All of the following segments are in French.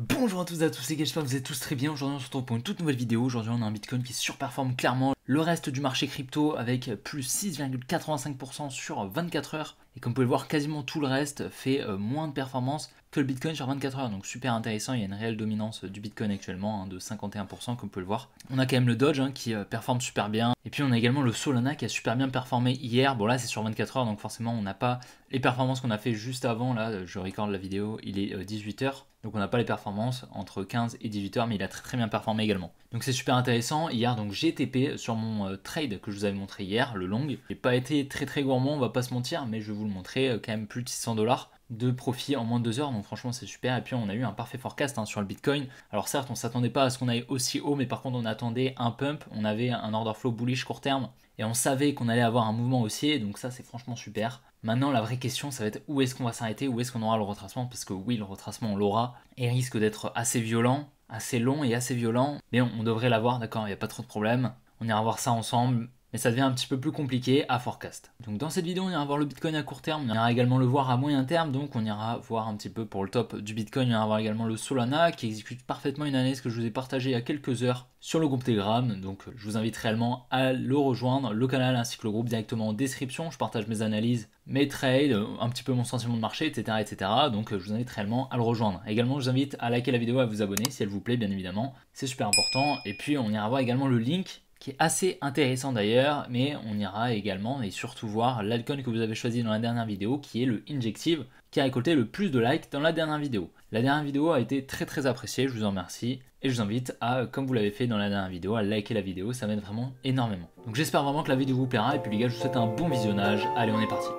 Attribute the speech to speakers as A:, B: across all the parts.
A: Bonjour à tous et à tous, j'espère que vous êtes tous très bien. Aujourd'hui on se retrouve pour une toute nouvelle vidéo. Aujourd'hui on a un Bitcoin qui surperforme clairement le reste du marché crypto avec plus 6,85% sur 24 heures. Et comme vous pouvez le voir, quasiment tout le reste fait moins de performance que le Bitcoin sur 24 heures. Donc super intéressant, il y a une réelle dominance du Bitcoin actuellement de 51% comme vous pouvez le voir. On a quand même le Doge qui performe super bien. Et puis on a également le Solana qui a super bien performé hier. Bon là c'est sur 24 heures donc forcément on n'a pas les performances qu'on a fait juste avant. Là je recorde la vidéo, il est 18h. Donc on n'a pas les performances entre 15 et 18 heures, mais il a très bien performé également. Donc c'est super intéressant. Hier, donc j'ai TP sur mon trade que je vous avais montré hier, le long. J'ai pas été très gourmand, on va pas se mentir, mais je vais vous le montrer, quand même plus de 600 $ de profit en moins de 2 heures, donc franchement c'est super. Et puis on a eu un parfait forecast sur le Bitcoin. Alors certes, on s'attendait pas à ce qu'on aille aussi haut, mais par contre on attendait un pump, on avait un order flow bullish court terme, et on savait qu'on allait avoir un mouvement haussier, donc ça c'est franchement super. Maintenant, la vraie question, ça va être où est-ce qu'on va s'arrêter, où est-ce qu'on aura le retracement, parce que oui, le retracement, on l'aura, et risque d'être assez violent, assez long et assez violent, mais on devrait l'avoir, d'accord, il n'y a pas trop de problème. On ira voir ça ensemble, mais ça devient un petit peu plus compliqué à forecast. Donc dans cette vidéo, on ira voir le Bitcoin à court terme, on ira également le voir à moyen terme, donc on ira voir un petit peu pour le top du Bitcoin, on ira voir également le Solana qui exécute parfaitement une analyse que je vous ai partagée il y a quelques heures sur le groupe Telegram, donc je vous invite réellement à le rejoindre, le canal ainsi que le groupe directement en description. Je partage mes analyses, mes trades, un petit peu mon sentiment de marché, etc. Donc je vous invite réellement à le rejoindre. Également, je vous invite à liker la vidéo, à vous abonner si elle vous plaît, bien évidemment, c'est super important. Et puis on ira voir également le link qui est assez intéressant d'ailleurs, mais on ira également et surtout voir l'altcoin que vous avez choisi dans la dernière vidéo, qui est le Injective, qui a récolté le plus de likes dans la dernière vidéo. La dernière vidéo a été très appréciée, je vous en remercie, et je vous invite à, comme vous l'avez fait dans la dernière vidéo, à liker la vidéo, ça m'aide vraiment énormément. Donc j'espère vraiment que la vidéo vous plaira, et puis les gars, je vous souhaite un bon visionnage, allez on est parti.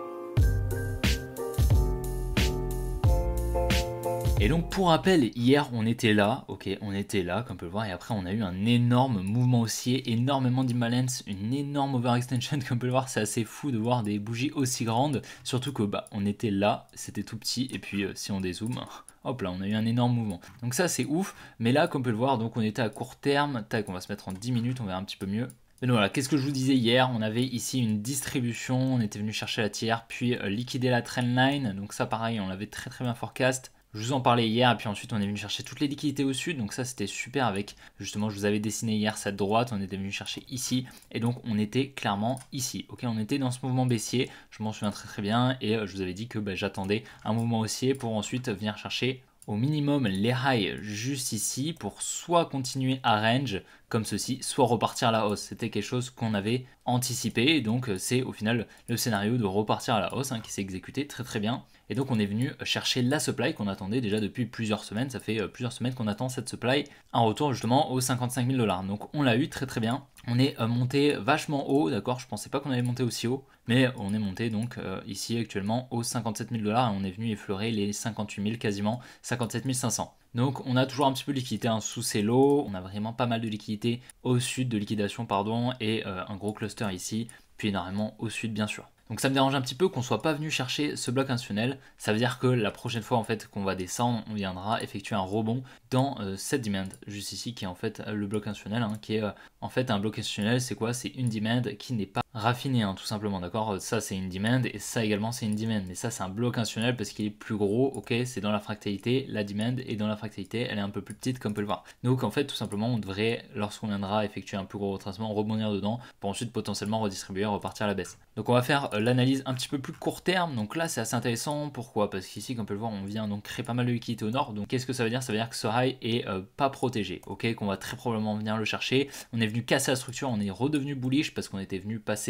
A: Et donc pour rappel, hier on était là, ok, on était là comme on peut le voir, et après on a eu un énorme mouvement haussier, énormément d'imbalance, une énorme overextension comme on peut le voir. C'est assez fou de voir des bougies aussi grandes, surtout que on était là, c'était tout petit, et puis si on dézoome, hop là on a eu un énorme mouvement. Donc ça c'est ouf, mais là comme on peut le voir, donc on était à court terme, tac, on va se mettre en 10 minutes, on verra un petit peu mieux. Mais donc voilà, qu'est-ce que je vous disais hier? On avait ici une distribution, on était venu chercher la tiers, puis liquider la trendline, donc ça pareil, on l'avait très bien forecast. Je vous en parlais hier, et puis ensuite on est venu chercher toutes les liquidités au sud, donc ça c'était super avec, justement je vous avais dessiné hier cette droite, on était venu chercher ici, et donc on était clairement ici, ok, on était dans ce mouvement baissier, je m'en souviens très bien, et je vous avais dit que j'attendais un mouvement haussier pour ensuite venir chercher au minimum les highs juste ici pour soit continuer à range comme ceci, soit repartir à la hausse. C'était quelque chose qu'on avait anticipé, et donc c'est au final le scénario de repartir à la hausse qui s'est exécuté très bien. Et donc on est venu chercher la supply qu'on attendait déjà depuis plusieurs semaines. Ça fait plusieurs semaines qu'on attend cette supply, un retour justement aux 55 000 $. Donc on l'a eu très bien. On est monté vachement haut, d'accord, je pensais pas qu'on allait monter aussi haut, mais on est monté donc ici actuellement aux 57 000 $, et on est venu effleurer les 58 000 quasiment, 57 500. Donc on a toujours un petit peu de liquidité sous ces lots, on a vraiment pas mal de liquidité au sud de liquidation pardon, et un gros cluster ici, puis énormément au sud bien sûr. Donc ça me dérange un petit peu qu'on soit pas venu chercher ce bloc institutionnel. Ça veut dire que la prochaine fois en fait qu'on va descendre, on viendra effectuer un rebond dans cette demand juste ici, qui est en fait le bloc institutionnel, qui est en fait un bloc institutionnel. C'est quoi? C'est une demand qui n'est pas raffinée, tout simplement, d'accord. Ça c'est une demand, et ça également c'est une demand, mais ça c'est un bloc institutionnel parce qu'il est plus gros, ok, c'est dans la fractalité, la demand est dans la fractalité, elle est un peu plus petite comme on peut le voir. Donc en fait tout simplement on devrait, lorsqu'on viendra effectuer un plus gros retracement, rebondir dedans pour ensuite potentiellement redistribuer, repartir à la baisse. Donc on va faire l'analyse un petit peu plus court terme. Donc là c'est assez intéressant, pourquoi? Parce qu'ici comme on peut le voir on vient donc créer pas mal de liquidité au nord. Donc qu'est-ce que ça veut dire? Ça veut dire que ce high est pas protégé, ok, qu'on va très probablement venir le chercher. On est venu casser la structure, on est redevenu bullish parce qu'on était venu passer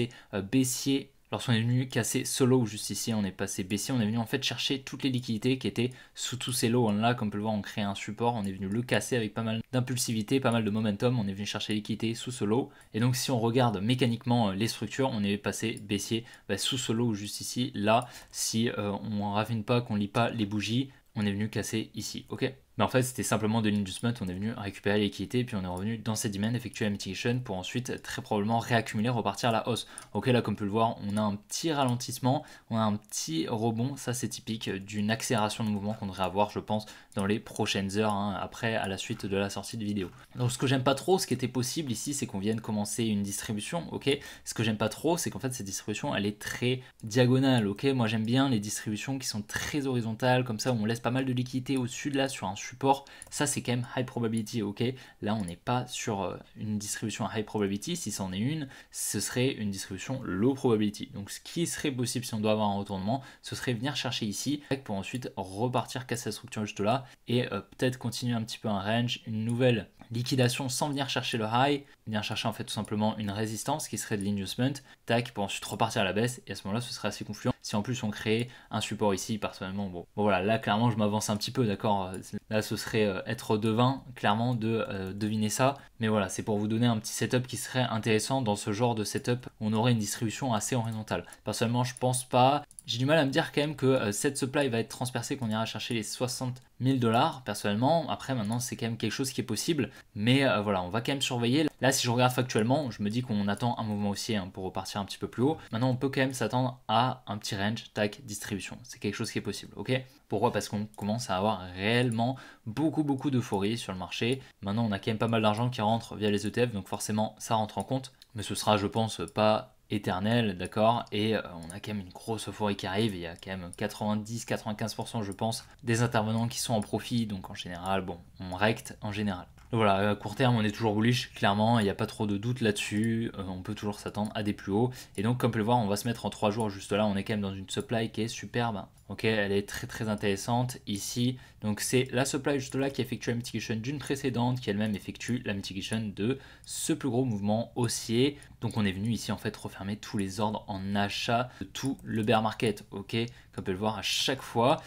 A: baissier. Lorsqu'on est venu casser ce lot juste ici, on est passé baissier, on est venu en fait chercher toutes les liquidités qui étaient sous tous ces lots là, comme on peut le voir, on crée un support, on est venu le casser avec pas mal d'impulsivité, pas mal de momentum, on est venu chercher les liquidités sous ce lot. Et donc si on regarde mécaniquement les structures, on est passé baissier sous ce lot juste ici. Là, si on raffine pas, qu'on lit pas les bougies, on est venu casser ici, ok. Mais en fait c'était simplement de l'inducement, on est venu récupérer les liquidités, puis on est revenu dans cette demand, effectuer la mitigation pour ensuite très probablement réaccumuler, repartir à la hausse. Ok, là comme on peut le voir, on a un petit ralentissement, on a un petit rebond, ça c'est typique d'une accélération de mouvement qu'on devrait avoir je pense dans les prochaines heures, après à la suite de la sortie de vidéo. Donc ce que j'aime pas trop, ce qui était possible ici, c'est qu'on vienne commencer une distribution, ok. Ce que j'aime pas trop, c'est qu'en fait cette distribution elle est très diagonale, ok. Moi j'aime bien les distributions qui sont très horizontales, comme ça où on laisse pas mal de liquidité au-dessus de là sur un support, ça c'est quand même high probability, ok. Là on n'est pas sur une distribution à high probability, si c'en est une, ce serait une distribution low probability. Donc ce qui serait possible si on doit avoir un retournement, ce serait venir chercher ici pour ensuite repartir casser la structure juste là et peut-être continuer un petit peu un range, une nouvelle liquidation sans venir chercher le high, venir chercher en fait tout simplement une résistance qui serait de l'inducement, tac, pour ensuite repartir à la baisse, et à ce moment-là ce serait assez confluent. Si en plus on crée un support ici, personnellement, bon voilà, là clairement je m'avance un petit peu, d'accord, là ce serait être devin, clairement, de deviner ça, mais voilà, c'est pour vous donner un petit setup qui serait intéressant dans ce genre de setup où on aurait une distribution assez horizontale. Personnellement je pense pas. J'ai du mal à me dire quand même que cette supply va être transpercée, qu'on ira chercher les 60 000 $, personnellement. Après, maintenant, c'est quand même quelque chose qui est possible. Mais voilà, on va quand même surveiller. Là, si je regarde factuellement, je me dis qu'on attend un mouvement haussier pour repartir un petit peu plus haut. Maintenant, on peut quand même s'attendre à un petit range, tac, distribution. C'est quelque chose qui est possible, ok? Pourquoi? Parce qu'on commence à avoir réellement beaucoup d'euphorie sur le marché. Maintenant, on a quand même pas mal d'argent qui rentre via les ETF, donc forcément, ça rentre en compte. Mais ce sera, je pense, pas éternel, d'accord, et on a quand même une grosse euphorie qui arrive, il y a quand même 90-95% je pense des intervenants qui sont en profit, donc en général, bon, on recte en général. Donc voilà, à court terme on est toujours bullish, clairement, il n'y a pas trop de doute là-dessus, on peut toujours s'attendre à des plus hauts, et donc comme vous pouvez le voir, on va se mettre en 3 jours juste là, on est quand même dans une supply qui est superbe, ok, elle est très intéressante ici, donc c'est la supply juste là qui effectue la mitigation d'une précédente, qui elle-même effectue la mitigation de ce plus gros mouvement haussier, donc on est venu ici en fait refermer tous les ordres en achat de tout le bear market, ok, comme vous pouvez le voir à chaque fois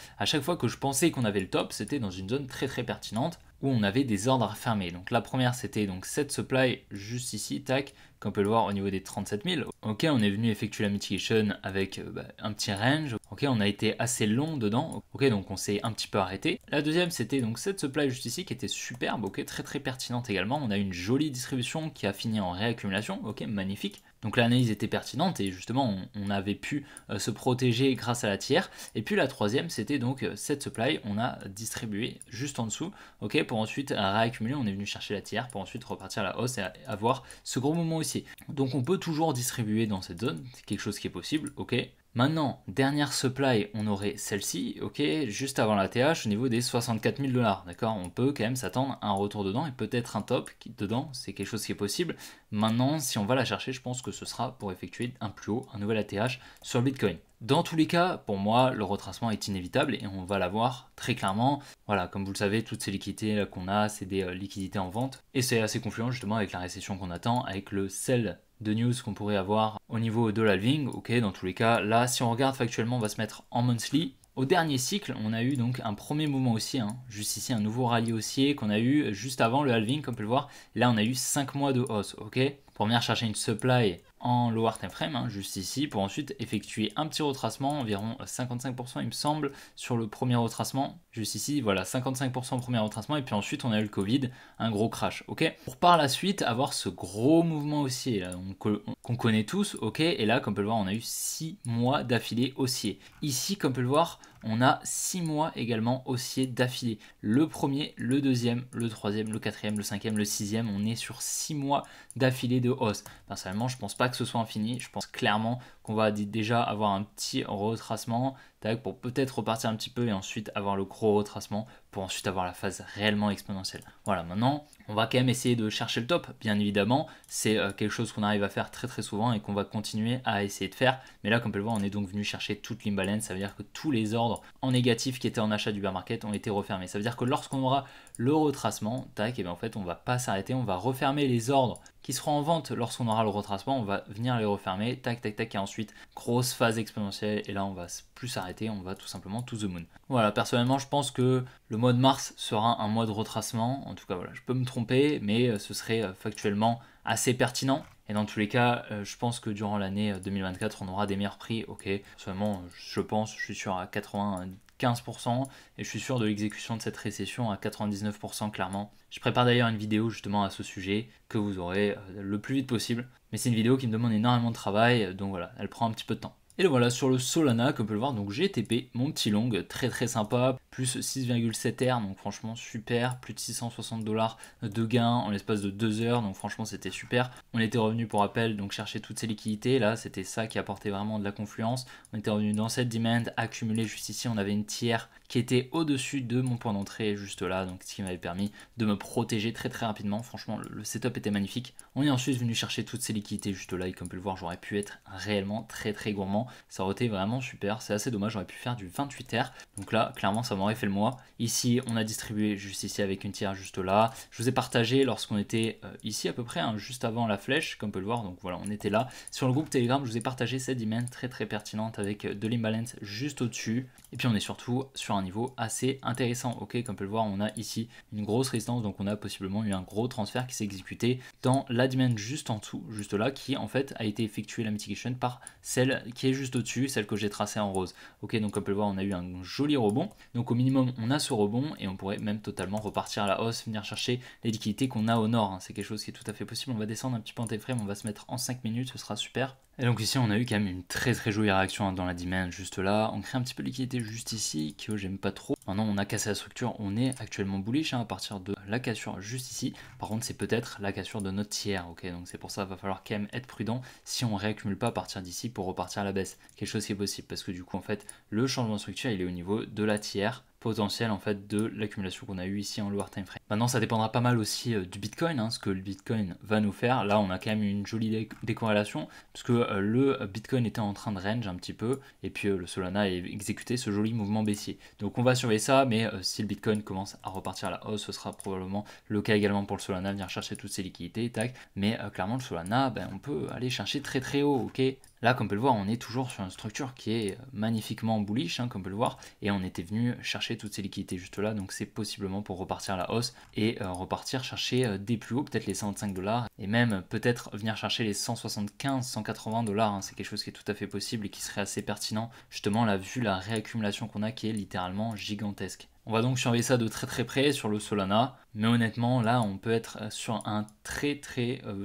A: que je pensais qu'on avait le top, c'était dans une zone très pertinente, où on avait des ordres fermés. Donc la première c'était donc cette supply juste ici, tac, comme on peut le voir au niveau des 37 000. Ok, on est venu effectuer la mitigation avec un petit range. Ok, on a été assez long dedans. Ok, donc on s'est un petit peu arrêté. La deuxième c'était donc cette supply juste ici qui était superbe, ok, très pertinente également. On a une jolie distribution qui a fini en réaccumulation, ok, magnifique. Donc l'analyse était pertinente et justement on avait pu se protéger grâce à la tiers. Et puis la troisième c'était donc cette supply, on a distribué juste en dessous, ok, pour ensuite réaccumuler, on est venu chercher la tiers pour ensuite repartir à la hausse et avoir ce gros moment aussi. Donc on peut toujours distribuer dans cette zone, c'est quelque chose qui est possible, ok. Maintenant, dernière supply, on aurait celle-ci, ok, juste avant la TH au niveau des 64 000 $, d'accord. On peut quand même s'attendre à un retour dedans et peut-être un top dedans, c'est quelque chose qui est possible. Maintenant, si on va la chercher, je pense que ce sera pour effectuer un plus haut, un nouvel ATH sur le Bitcoin. Dans tous les cas, pour moi, le retracement est inévitable et on va l'avoir très clairement. Voilà, comme vous le savez, toutes ces liquidités qu'on a, c'est des liquidités en vente. Et c'est assez confluent justement avec la récession qu'on attend, avec le sell de news qu'on pourrait avoir au niveau de l'halving. Ok, dans tous les cas, là, si on regarde factuellement, on va se mettre en monthly. Au dernier cycle, on a eu donc un premier mouvement haussier, juste ici un nouveau rallye haussier qu'on a eu juste avant le halving, comme on peut le voir. Là, on a eu 5 mois de hausse, ok, pour venir chercher une supply en lower time frame, juste ici, pour ensuite effectuer un petit retracement, environ 55% il me semble, sur le premier retracement, juste ici, voilà, 55% au premier retracement, et puis ensuite on a eu le Covid, un gros crash, ok. Pour par la suite avoir ce gros mouvement haussier, là, qu'on connaît tous, ok, et là, comme on peut le voir, on a eu 6 mois d'affilée haussier. Ici, comme on peut le voir, on a 6 mois également haussier d'affilée. Le premier, le deuxième, le troisième, le quatrième, le cinquième, le sixième, on est sur 6 mois d'affilée de hausse. Personnellement, je pense pas que ce soit infini. Je pense clairement qu'on va déjà avoir un petit retracement pour peut-être repartir un petit peu et ensuite avoir le gros retracement pour ensuite avoir la phase réellement exponentielle. Voilà, maintenant, on va quand même essayer de chercher le top, bien évidemment. C'est quelque chose qu'on arrive à faire très souvent et qu'on va continuer à essayer de faire. Mais là, comme on peut le voir, on est donc venu chercher toute l'imbalance. Ça veut dire que tous les ordres en négatif qui étaient en achat du bear market ont été refermés. Ça veut dire que lorsqu'on aura le retracement, tac, et bien en fait, on va pas s'arrêter, on va refermer les ordres qui seront en vente lorsqu'on aura le retracement, on va venir les refermer, tac, et ensuite, grosse phase exponentielle, et là, on va plus s'arrêter, on va tout simplement to the moon. Voilà, personnellement, je pense que le mois de mars sera un mois de retracement, en tout cas, voilà, je peux me tromper, mais ce serait factuellement assez pertinent. Et dans tous les cas, je pense que durant l'année 2024, on aura des meilleurs prix, ok. Seulement, je suis sûr à 95% et je suis sûr de l'exécution de cette récession à 99% clairement. Je prépare d'ailleurs une vidéo justement à ce sujet que vous aurez le plus vite possible. Mais c'est une vidéo qui me demande énormément de travail, donc voilà, elle prend un petit peu de temps. Et le voilà sur le Solana, comme on peut le voir, donc GTP, mon petit long, très sympa, plus 6,7 R, donc franchement super, plus de 660 $ de gains en l'espace de 2 heures, donc franchement c'était super. On était revenu pour rappel, donc chercher toutes ces liquidités, là c'était ça qui apportait vraiment de la confluence. On était revenu dans cette demand, accumulé juste ici, on avait une tiers qui était au-dessus de mon point d'entrée juste là, donc ce qui m'avait permis de me protéger très rapidement. Franchement, le setup était magnifique. On est ensuite venu chercher toutes ces liquidités juste là, et comme vous pouvez le voir, j'aurais pu être réellement très gourmand. Ça aurait été vraiment super, c'est assez dommage, j'aurais pu faire du 28R. Donc là, clairement, ça m'aurait fait le mois. Ici, on a distribué juste ici avec une tiers juste là. Je vous ai partagé lorsqu'on était ici à peu près, hein, juste avant la flèche, comme vous pouvez le voir. Donc voilà, on était là. Sur le groupe Telegram, je vous ai partagé cette demand très pertinente avec de l'imbalance juste au-dessus. Et puis on est surtout sur un niveau assez intéressant. Ok, comme vous pouvez le voir, on a ici une grosse résistance, donc on a possiblement eu un gros transfert qui s'est exécuté dans la demand juste en dessous, juste là, qui en fait a été effectué la mitigation par celle qui est juste au-dessus, celle que j'ai tracée en rose. Ok, donc comme vous pouvez le voir, on a eu un joli rebond. Donc au minimum, on a ce rebond et on pourrait même totalement repartir à la hausse, venir chercher les liquidités qu'on a au nord. Hein. C'est quelque chose qui est tout à fait possible. On va descendre un petit peu en time-frame, on va se mettre en 5 minutes, ce sera super. Et donc ici on a eu quand même une très jolie réaction dans la demand juste là, on crée un petit peu de liquidité juste ici que j'aime pas trop. Maintenant on a cassé la structure, on est actuellement bullish à partir de la cassure juste ici. Par contre c'est peut-être la cassure de notre tiers, ok, donc c'est pour ça qu'il va falloir quand même être prudent si on réaccumule pas à partir d'ici pour repartir à la baisse. Quelque chose qui est possible parce que du coup en fait le changement de structure il est au niveau de la tiers potentiel en fait de l'accumulation qu'on a eu ici en lower time frame. Maintenant ça dépendra pas mal aussi du Bitcoin, hein, ce que le Bitcoin va nous faire. Là on a quand même une jolie décorrélation parce que le Bitcoin était en train de range un petit peu et puis le Solana a exécuté ce joli mouvement baissier. Donc on va surveiller ça, mais si le Bitcoin commence à repartir à la hausse, ce sera probablement le cas également pour le Solana, venir chercher toutes ces liquidités, tac. Mais clairement le Solana, ben, on peut aller chercher très haut, ok. Là, comme on peut le voir, on est toujours sur une structure qui est magnifiquement bullish, hein, comme on peut le voir, et on était venu chercher toutes ces liquidités juste là, donc c'est possiblement pour repartir à la hausse et repartir chercher des plus hauts, peut-être les 125 $, et même peut-être venir chercher les 175, 180 $, hein, c'est quelque chose qui est tout à fait possible et qui serait assez pertinent, justement là, vu la réaccumulation qu'on a qui est littéralement gigantesque. On va donc surveiller ça de très près sur le Solana, mais honnêtement là on peut être sur un très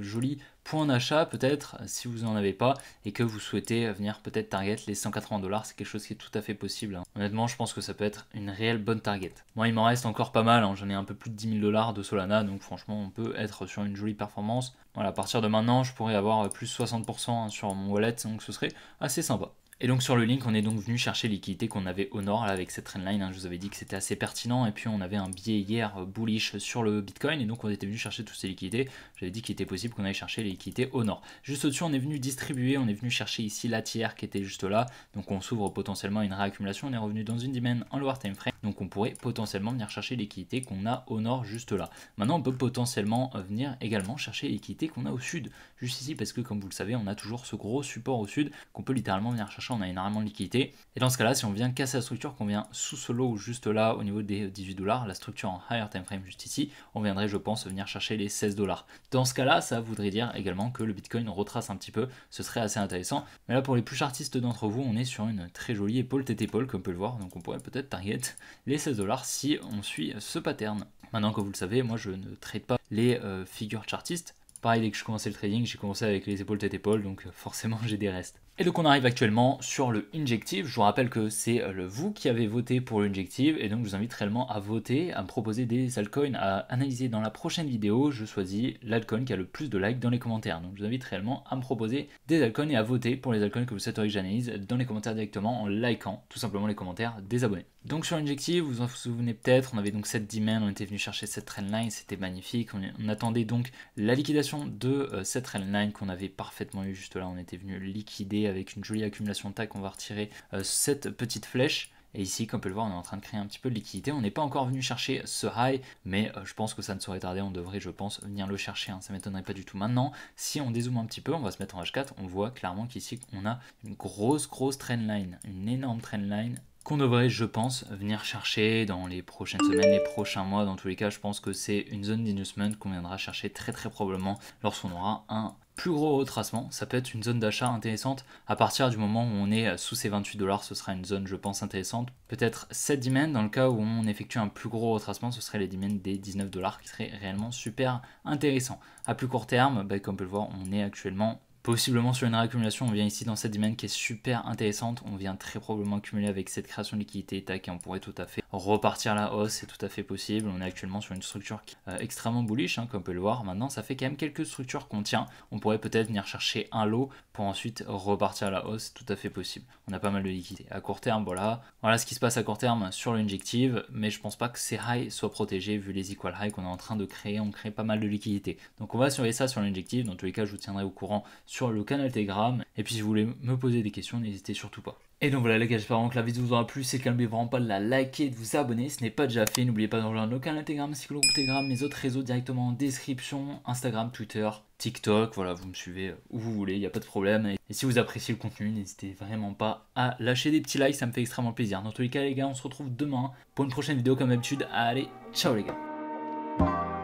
A: joli point d'achat peut-être si vous n'en avez pas et que vous souhaitez venir peut-être target les 180 $, c'est quelque chose qui est tout à fait possible. Hein. Honnêtement je pense que ça peut être une réelle bonne target. Moi il m'en reste encore pas mal, hein. J'en ai un peu plus de 10 000 $ de Solana, donc franchement on peut être sur une jolie performance. Voilà, à partir de maintenant je pourrais avoir plus 60% sur mon wallet, donc ce serait assez sympa. Et donc sur le link, on est donc venu chercher les liquidités qu'on avait au nord là, avec cette trendline. Hein, je vous avais dit que c'était assez pertinent. Et puis on avait un biais hier bullish sur le Bitcoin. Et donc on était venu chercher toutes ces liquidités. J'avais dit qu'il était possible qu'on aille chercher les liquidités au nord. Juste au-dessus, on est venu distribuer. On est venu chercher ici la tiers qui était juste là. Donc on s'ouvre potentiellement à une réaccumulation. On est revenu dans une demand en lower time frame. Donc on pourrait potentiellement venir chercher les liquidités qu'on a au nord juste là. Maintenant on peut potentiellement venir également chercher les liquidités qu'on a au sud. Juste ici parce que comme vous le savez, on a toujours ce gros support au sud qu'on peut littéralement venir chercher. On a énormément de liquidité. Et dans ce cas là, si on vient casser la structure, qu'on vient sous ce lot juste là au niveau des 18 $, la structure en higher time frame juste ici, on viendrait je pense venir chercher les 16 $. Dans ce cas là, ça voudrait dire également que le Bitcoin retrace un petit peu, ce serait assez intéressant. Mais là pour les plus chartistes d'entre vous, on est sur une très jolie épaule tête épaule comme on peut le voir, donc on pourrait peut-être target les 16 $ si on suit ce pattern. Maintenant comme vous le savez, moi je ne trade pas les figures chartistes. Pareil, dès que je commençais le trading, j'ai commencé avec les épaules tête épaule, donc forcément j'ai des restes. Et donc on arrive actuellement sur le injective. Je vous rappelle que c'est vous qui avez voté pour l'injective et donc je vous invite réellement à voter, à me proposer des altcoins à analyser dans la prochaine vidéo. Je choisis l'altcoin qui a le plus de likes dans les commentaires. Donc je vous invite réellement à me proposer des altcoins et à voter pour les altcoins que vous souhaiteriez que j'analyse dans les commentaires directement en likant tout simplement les commentaires des abonnés. Donc sur l'injective, vous en souvenez peut-être, on avait donc cette demand, on était venu chercher cette trendline, c'était magnifique. On attendait donc la liquidation de cette trendline qu'on avait parfaitement eu juste là. On était venu liquider avec une jolie accumulation de tac, on va retirer cette petite flèche. Et ici, comme on peut le voir, on est en train de créer un petit peu de liquidité. On n'est pas encore venu chercher ce high, mais je pense que ça ne saurait tarder. On devrait, je pense, venir le chercher. Hein. Ça ne m'étonnerait pas du tout. Maintenant, si on dézoome un petit peu, on va se mettre en H4. On voit clairement qu'ici, on a une grosse trendline, une énorme trendline qu'on devrait, je pense, venir chercher dans les prochaines semaines, les prochains mois. Dans tous les cas, je pense que c'est une zone d'investment qu'on viendra chercher très probablement lorsqu'on aura un plus gros retracement. Ça peut être une zone d'achat intéressante à partir du moment où on est sous ces 28 $. Ce sera une zone, je pense, intéressante. Peut-être cette demand, dans le cas où on effectue un plus gros retracement, ce serait les demands des 19 $ qui serait réellement super intéressant. À plus court terme, comme on peut le voir, on est actuellement possiblement sur une réaccumulation. On vient ici dans cette demand qui est super intéressante. On vient très probablement accumuler avec cette création de liquidité tac, et on pourrait tout à fait repartir à la hausse, c'est tout à fait possible. On est actuellement sur une structure extrêmement bullish, hein, comme on peut le voir. Maintenant, ça fait quand même quelques structures qu'on tient. On pourrait peut-être venir chercher un lot pour ensuite repartir à la hausse, c'est tout à fait possible. On a pas mal de liquidités. À court terme, voilà ce qui se passe à court terme sur l'injective, mais je pense pas que ces highs soient protégés vu les equal highs qu'on est en train de créer. On crée pas mal de liquidités. Donc on va surveiller ça sur l'injective. Dans tous les cas, je vous tiendrai au courant sur le canal Telegram. Et puis si vous voulez me poser des questions, n'hésitez surtout pas. Et donc voilà les gars, j'espère vraiment que la vidéo vous aura plu. C'est n'oubliez vraiment pas de la liker et de vous abonner si ce n'est pas déjà fait. N'oubliez pas de rejoindre le canal Telegram ainsi que le groupe Telegram, mes autres réseaux directement en description, Instagram, Twitter, TikTok, voilà, vous me suivez où vous voulez, il n'y a pas de problème. Et si vous appréciez le contenu, n'hésitez vraiment pas à lâcher des petits likes, ça me fait extrêmement plaisir. Dans tous les cas les gars, on se retrouve demain pour une prochaine vidéo comme d'habitude. Allez, ciao les gars.